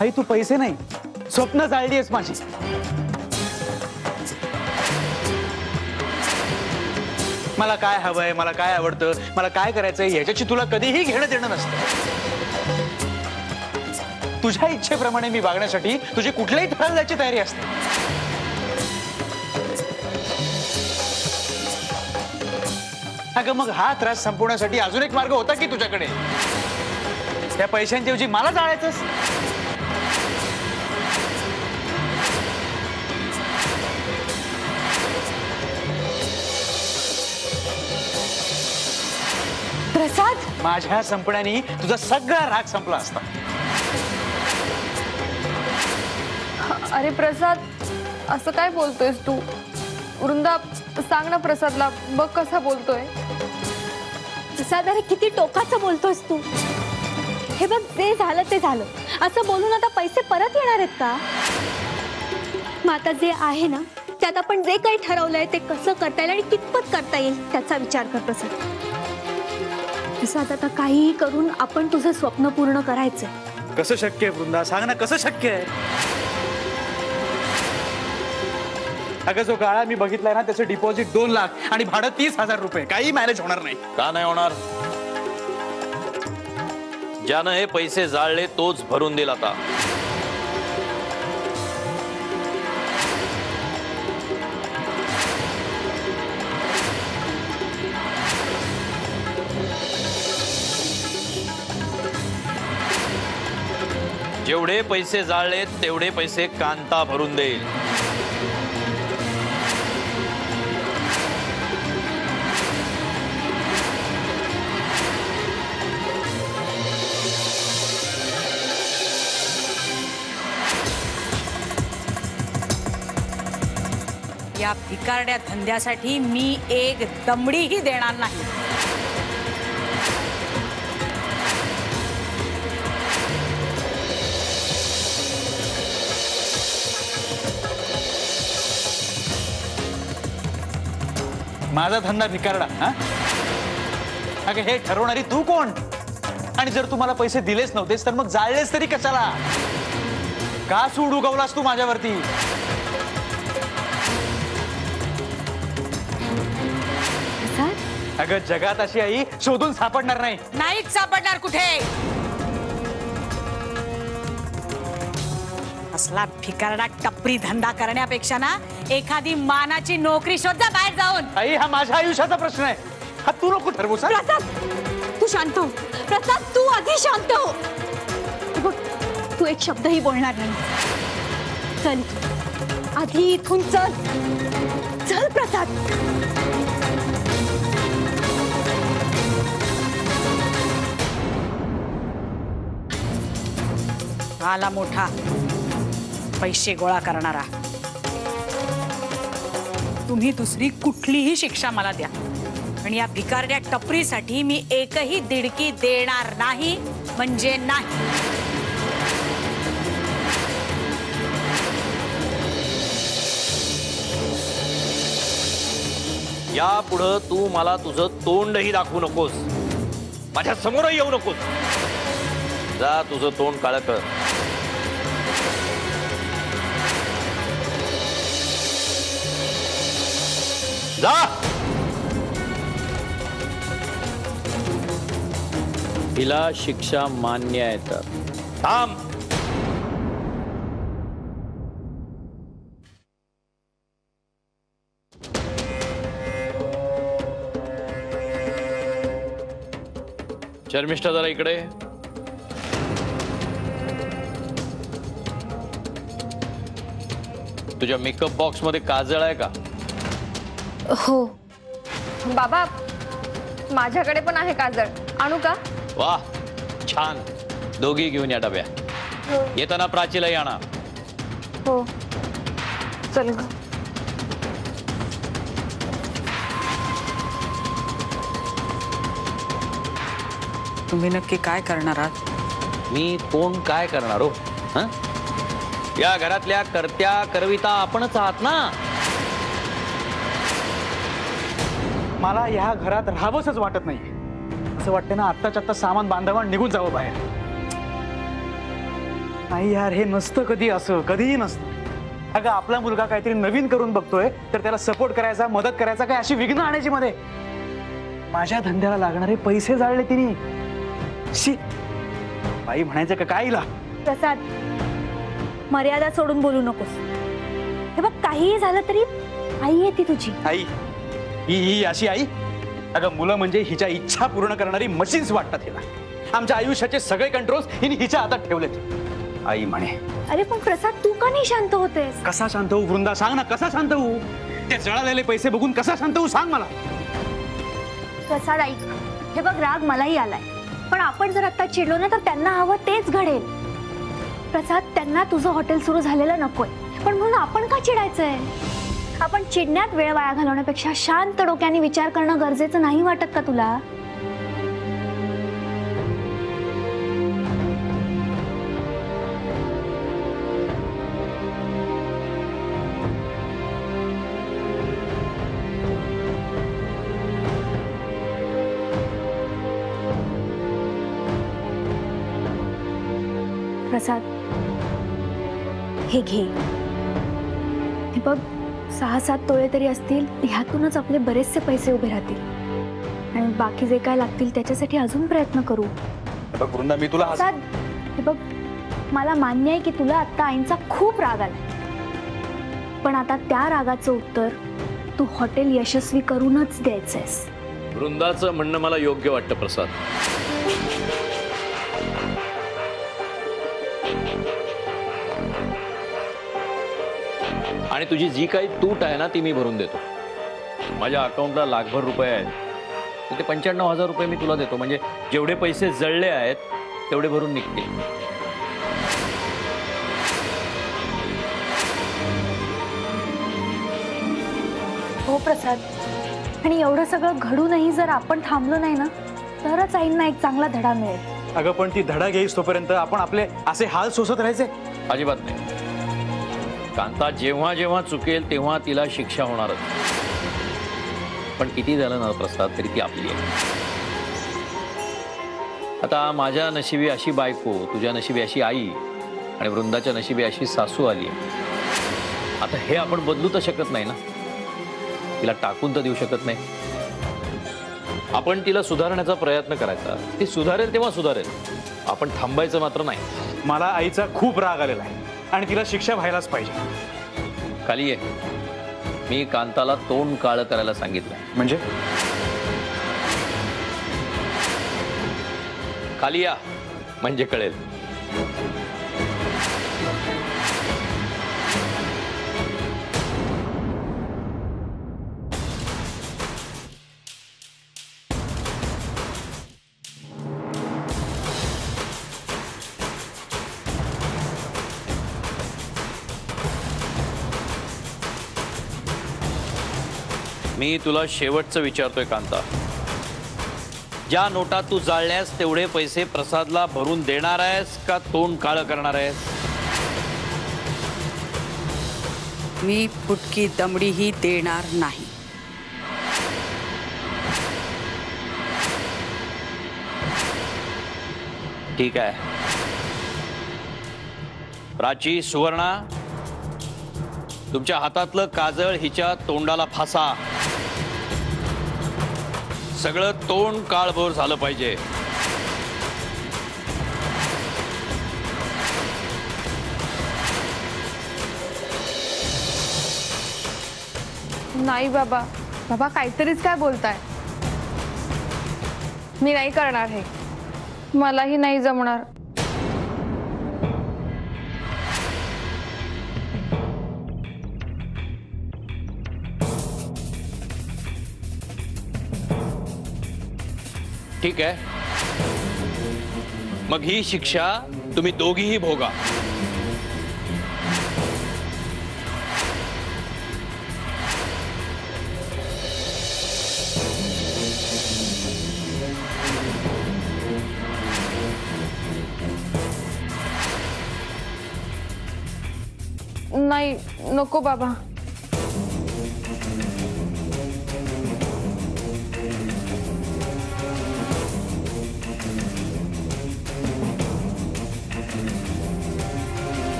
आई तू पैसे नाही स्वप्न जाळलीस माझी। मला काय हवंय, मला काय आवडतं, मला काय करायचंय याच्याची तुला कधीही घेणं देणं नसतं। तुझ्या इच्छेप्रमाणे मी वागण्यासाठी तुझी कुठल्याही थराला जायची तयारी असते। अगं मग हा त्रास संपवण्यासाठी अजून एक मार्ग होता की तुझ्याकडे, त्या पैशांच्या ऐवजी मला जाळायचंस। प्रसाद, माझ्या संपण्याने तुझा सगळा राग संपला असता। अरे प्रसाद, असं काय बोलतोयस तू? वृंदा सांग ना प्रसादला, बघ कसा बोलतोय। प्रसाद, अरे किती टोकाचं बोलतोस तू। हे बघ, जे झालं ते झालं, असं बोलून आता पैसे परत येणार आहेत का? मग आता जे आहे ना त्यात आपण जे काही ठरवलंय ते कसं करता येईल आणि कितपत करता येईल त्याचा विचार कर प्रसाद। प्रसाद, आता काहीही करून आपण तुझं स्वप्न पूर्ण करायचंय। कसं शक्य आहे वृंदा, सांग ना कसं शक्य आहे? अगं जो गाळा मी बघितलाय ना त्याचं डिपॉझिट 2 लाख आणि भाडं 30,000 रुपये, काही मॅनेज होणार नाही। का नाही होणार? ज्यानं हे पैसे जाळले तोच भरून देईल आता। जेवढे पैसे जाळले तेवढे पैसे कांता भरून देईल। या भिकारड्या धंद्यासाठी मी एक दमडीही देणार नाही। माझा धंदा भिकारडा? हा अगं हे ठरवणारी तू कोण? आणि जर तुम्हाला पैसे दिलेच नव्हतेस तर मग जाळलेस तरी कशाला? का सूड उगवलास तू माझ्यावरती? अगं जगात अशी आई शोधून सापडणार नाही। नाहीच सापडणार कुठे। असला भिकारडा टपरी धंदा करण्यापेक्षा ना एखादी मानाची नोकरी शोध जा बाहेर जाऊन। आई हा माझ्या आयुष्याचा प्रश्न आहे, हा तू नको ठरवूस। प्रसाद, तू शांत हो। प्रसाद, तू आधी शांत हो। बघ, तू एक शब्दही बोलणार नाही। चल आधी इथून चल। चल प्रसाद। आला मोठा पैसे गोळा करणारा। तुम्ही दुसरी कुठलीही शिक्षा मला द्या, पण या भिकारड्या टपरीसाठी मी एकही दिडकी देणार नाही म्हणजे नाही। यापुढं तू मला तुझं तोंडही दाखवू नकोस, माझ्या समोरही येऊ नकोस। जा, तुझं तोंड काळं कर। जा। हिला शिक्षा मान्य आहे तर थांब। शर्मिष्ठा, जरा इकडे। तुझ्या मेकअप बॉक्स मध्ये काजळ आहे का? हो बाबा, माझ्याकडे पण आहे काजळ, आणू का? वाह, छान। दोघी घेऊन या डब्या। येताना प्राचीलाही आणा। हो चल ग। तुम्ही नक्की काय करणार आहात? मी कोण काय करणार हो? हं? या घरातल्या कर्त्या करविता आपणच आहात ना। मला ह्या घरात राहावंसच वाटत नाही। असं वाटतं ना आत्ताच्या आत्ता सामान बांधावं आणि निघून जावं बाहेर। नाही यार, हे नसतं कधी, असं कधीही नसतं. अगं आपला मुलगा काहीतरी नवीन करून बघतोय तर त्याला सपोर्ट करायचा, मदत करायचा, काय अशी विघ्न आणायची मध्ये. माझ्या धंद्याला लागणारे पैसे जाळले तिने. शी, बाई म्हणायचं का काय हिला? प्रसाद, मर्यादा सोडून बोलू नकोस. हे बघ, काहीही झालं तरी आई आहे ती तुझी. आई? ही अशी आई? अगं मुलं म्हणजे हिच्या इच्छा पूर्ण करणारी मशीन्स वाटतात हिला. आमच्या आयुष्याचे सगळे कंट्रोल्स हिने हिच्या हातात ठेवलेत. आई म्हणे. अरे पण प्रसाद, तू का नाही शांत होतेस? कसा शांत होऊ वृंदा, सांग ना, कसा शांत होऊ? ते जळालेले पैसे बघून कसा शांत होऊ, सांग मला. प्रसाद ऐक, हे बघ, राग मलाही आलाय, पण आपण जर आता चिडलो ना तर त्यांना हवं तेच घडेल. प्रसाद, त्यांना तुझं हॉटेल सुरू झालेलं नकोय, पण म्हणून आपण का चिडायचंय? आपण चिडण्यात वेळ वाया घालवण्यापेक्षा शांत डोक्याने विचार करणं गरजेचं नाही वाटत का तुला? प्रसाद, हे घे. हे बघ, 6-7 तोळे तरी असतील, ह्यातूनच आपले बरेचसे पैसे उभे राहतील आणि बाकी जे काय लागतील त्याच्यासाठी अजून प्रयत्न करू. बघ वृंदा, मी तुला प्रसाद, हे बघ, मला मान्य आहे की तुला आता आईंचा खूप राग आलाय, पण आता त्या रागाचं उत्तर तू हॉटेल यशस्वी करूनच द्यायचंयस. वृंदाचं म्हणणं मला योग्य वाटतं प्रसाद. आणि तुझी जी काही तूट आहे ना ती मी भरून देतो. माझ्या अकाउंटला लाखभर रुपये आहेत, तर ते 95,000 रुपये मी तुला देतो. म्हणजे जेवढे पैसे जळले आहेत तेवढे भरून निघतील. हो प्रसाद, आणि एवढं सगळं घडूनही जर आपण थांबलो नाही ना तरच आईंना एक चांगला धडा मिळेल. अगं पण ती धडा घेईस तोपर्यंत आपण आपले असे हाल सोसत राहायचे? अजिबात नाही. कांता जेव्हा जेव्हा चुकेल तेव्हा तिला शिक्षा होणारच. पण किती झालं ना प्रसाद, तरी ती आपली आहे. आता माझ्या नशिबी अशी बायको, तुझ्या नशिबी अशी आई आणि वृंदाच्या नशिबी अशी सासू आली. आता हे आपण बदलू तर शकत नाही ना, तिला टाकून तर देऊ शकत नाही. आपण तिला सुधारण्याचा प्रयत्न करायचा. ती सुधारेल तेव्हा सुधारेल, आपण थांबायचं मात्र नाही. मला आईचा खूप राग आलेला आहे आणि तिला शिक्षा व्हायलाच पाहिजे. खाली ये. मी कांताला तोंड काळं करायला सांगितलं. म्हणजे? खाली या, म्हणजे कळेल. मी तुला शेवटचं विचारतोय कांता, ज्या नोटा तू जाळल्यास तेवढे पैसे प्रसादला भरून देणार आहेस का तोंड काळं करणार आहेस? मी फुटकी दमडीही देणार नाही. ठीक आहे. प्राची, सुवर्णा, तुमच्या हातातलं काजळ हिच्या तोंडाला फासा. सगळं तोंड काळभोर झालं पाहिजे. नाही बाबा, बाबा काहीतरीच काय बोलताय. मी नाही करणार हे, मलाही नाही जमणार. ठीक आहे, मग ही शिक्षा तुम्ही दोघीही भोगा. नाही, नको बाबा.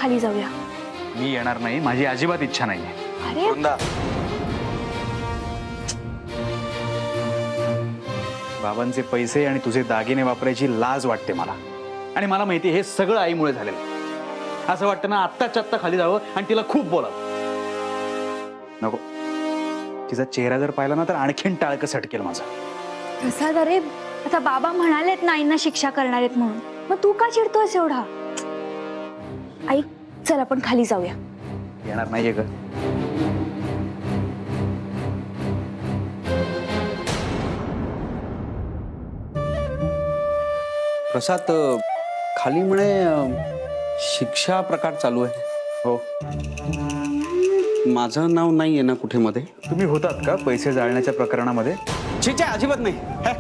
खाली जाऊया. मी येणार नाही, माझी अजिबात इच्छा नाहीये. अरे वृंदा, बाबांचे पैसे आणि तुझे दागिने वापरायची लाज वाटते मला. आणि मला माहिती हे सगळं आईमुळे झालेलं आहे. असं वाटतं ना आत्ताच्या आत्ता खाली जावं आणि तिला खूप बोलावं. नको, तिचा चेहरा जर पाहिला ना तर आणखीन टाळकं सटकेल माझा. प्रसाद, अरे आता बाबा म्हणालेत ना आईंना शिक्षा करणार आहेत म्हणून, मग तू का चिडतोयस एवढा? ऐक, चल आपण खाली जाऊया. येणार नाहीये ग. प्रसाद, खाली म्हणे शिक्षा प्रकार चालू आहे. हो, माझं नाव नाही आहे ना कुठे मध्ये? तुम्ही होतात का पैसे जाळण्याच्या प्रकरणामध्ये? छे, अजिबात नाही. हे.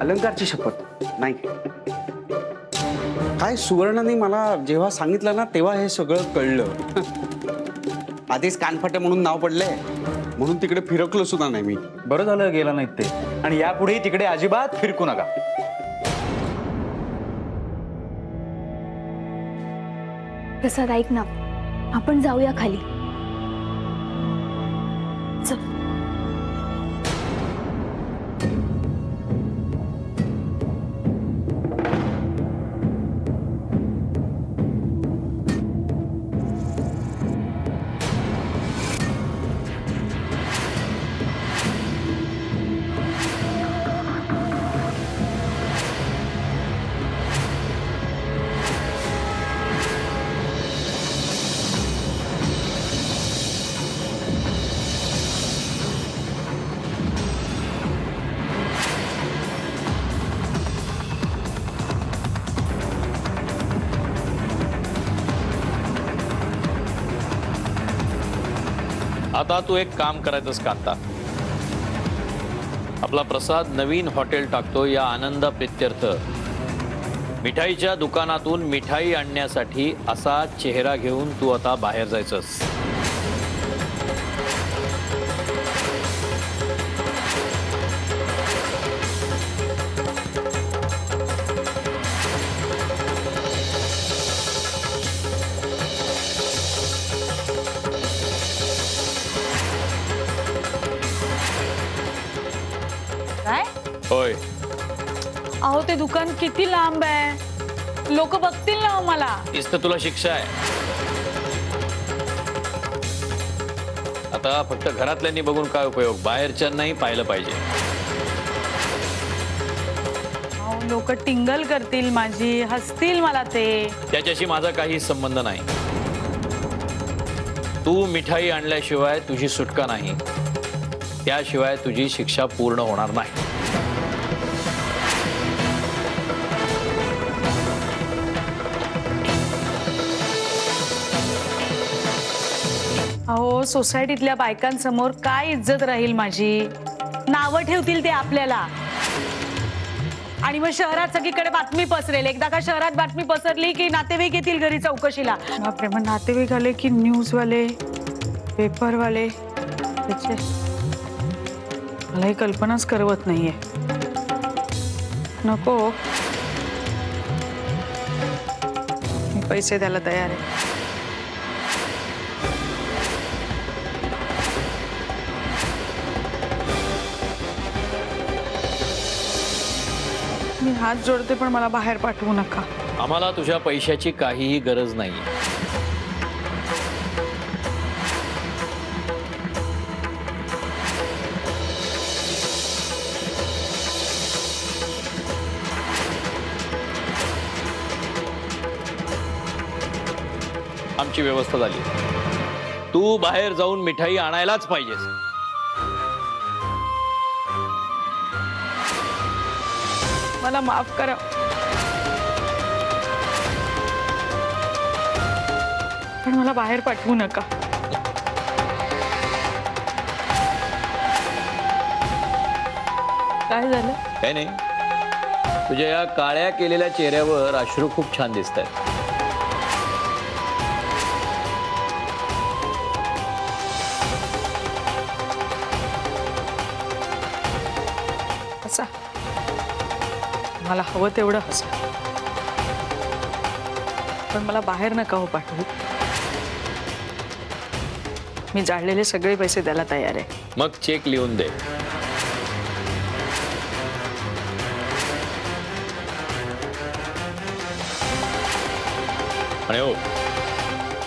अलंकारची शपथ नाही. काय सुवर्णाने मला जेव्हा सांगितलं ना तेव्हा हे सगळं कळलं. आधीच कानफाटे म्हणून नाव पडलंय म्हणून तिकडे फिरकलो सुद्धा नाही मी. बरं झालं गेला नाहीत ते. आणि यापुढेही तिकडे अजिबात फिरकू नका. प्रसाद, ऐक ना, आपण जाऊया खाली. चल. आता तू एक काम करायचंस का? आता आपला प्रसाद नवीन हॉटेल टाकतो या आनंदा प्रित्यर्थ मिठाईच्या दुकानातून मिठाई आणण्यासाठी असा चेहरा घेऊन तू आता बाहेर जायचंस. काय? होय, अहो ते दुकान किती लांब आहे, लोक बघतील ना हो मला. तीच तर तुला शिक्षा आहे. आता फक्त घरातल्यांनी बघून काय उपयोग, बाहेरच्यांनाही पाहिलं पाहिजे. अहो लोक टिंगल करतील माझी, हसतील मला ते. त्याच्याशी माझा काही संबंध नाही. तू मिठाई आणल्याशिवाय तुझी सुटका नाही, त्याशिवाय तुझी शिक्षा पूर्ण होणार नाही. अहो सोसायटीतल्या बायकांसमोर काय इज्जत राहील माझी? नावं ठेवतील ते आपल्याला. आणि मग शहरात सगळीकडे बातमी पसरेल. एकदा का शहरात बातमी पसरली की नातेवाईक येतील घरी चौकशीला. बापरे, मग नातेवाईक आले की न्यूजवाले, पेपरवाले, त्याचे मलाही कल्पनाच करवत नाहीये. नको, मी पैसे द्यायला तयार आहे. मी हात जोडते, पण मला बाहेर पाठवू नका. आम्हाला तुझ्या पैशाची काहीही गरज नाही. आमची व्यवस्था झाली. तू बाहेर जाऊन मिठाई आणायलाच पाहिजेस. मला माफ करा. पण मला बाहेर पाठवू नका. काय झालं? काय नाही, तुझ्या या काळ्या केलेल्या चेहऱ्यावर अश्रू खूप छान दिसत आहेत. असा मला हवं तेवढं हसा, पण मला बाहेर नका हो पाठवू. मी जाळलेले सगळे पैसे द्यायला तयार आहे. मग चेक लिहून दे. आणि हो,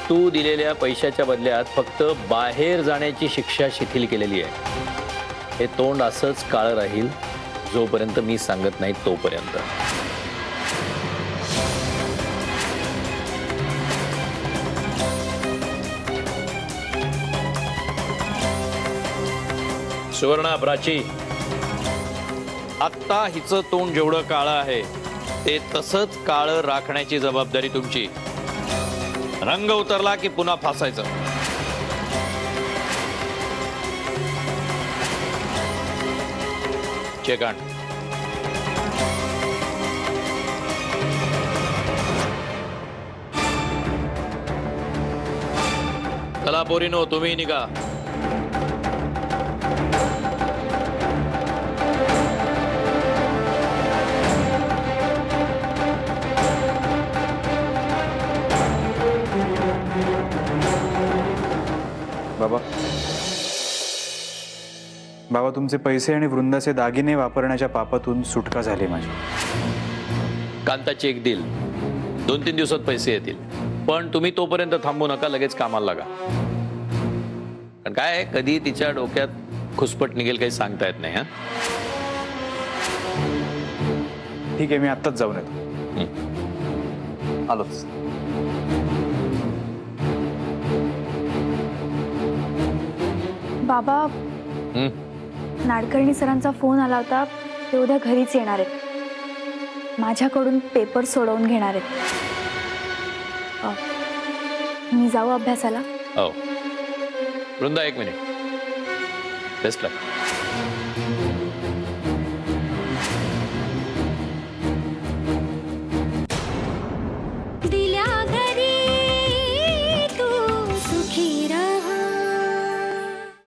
तू दिलेल्या पैशाच्या बदल्यात फक्त बाहेर जाण्याची शिक्षा शिथिल केलेली आहे. हे तोंड असंच काळं राहील जोपर्यंत मी सांगत नाही तोपर्यंत. सुवर्णा, प्राची, आत्ता हिचं तोंड जेवढं काळं आहे ते तसंच काळं राखण्याची जबाबदारी तुमची. रंग उतरला की पुन्हा फासायचं. चेक आण. चला पोरीनो, तुम्ही निघा. बाबा, बाबा, तुमचे पैसे आणि वृंदाचे दागिने वापरण्याच्या पापातून सुटका झाली माझी. कांता चेक देईल, 2-3 दिवसात पैसे येतील. पण तुम्ही तोपर्यंत थांबू नका, लगेच कामाला लागा. कारण काय, कधी तिच्या डोक्यात खुसपट निघेल काही सांगता येत नाही. हा, ठीक आहे, मी आत्ताच जाऊन येतो. आलोच. बाबा, नाडकर्णी सरांचा फोन आला होता. ते उद्या घरीच येणार आहेत. माझ्याकडून पेपर सोडवून घेणार आहेत. मी जाऊ अभ्यासाला? हो. वृंदा, 1 मिनिट. बेस्ट लक.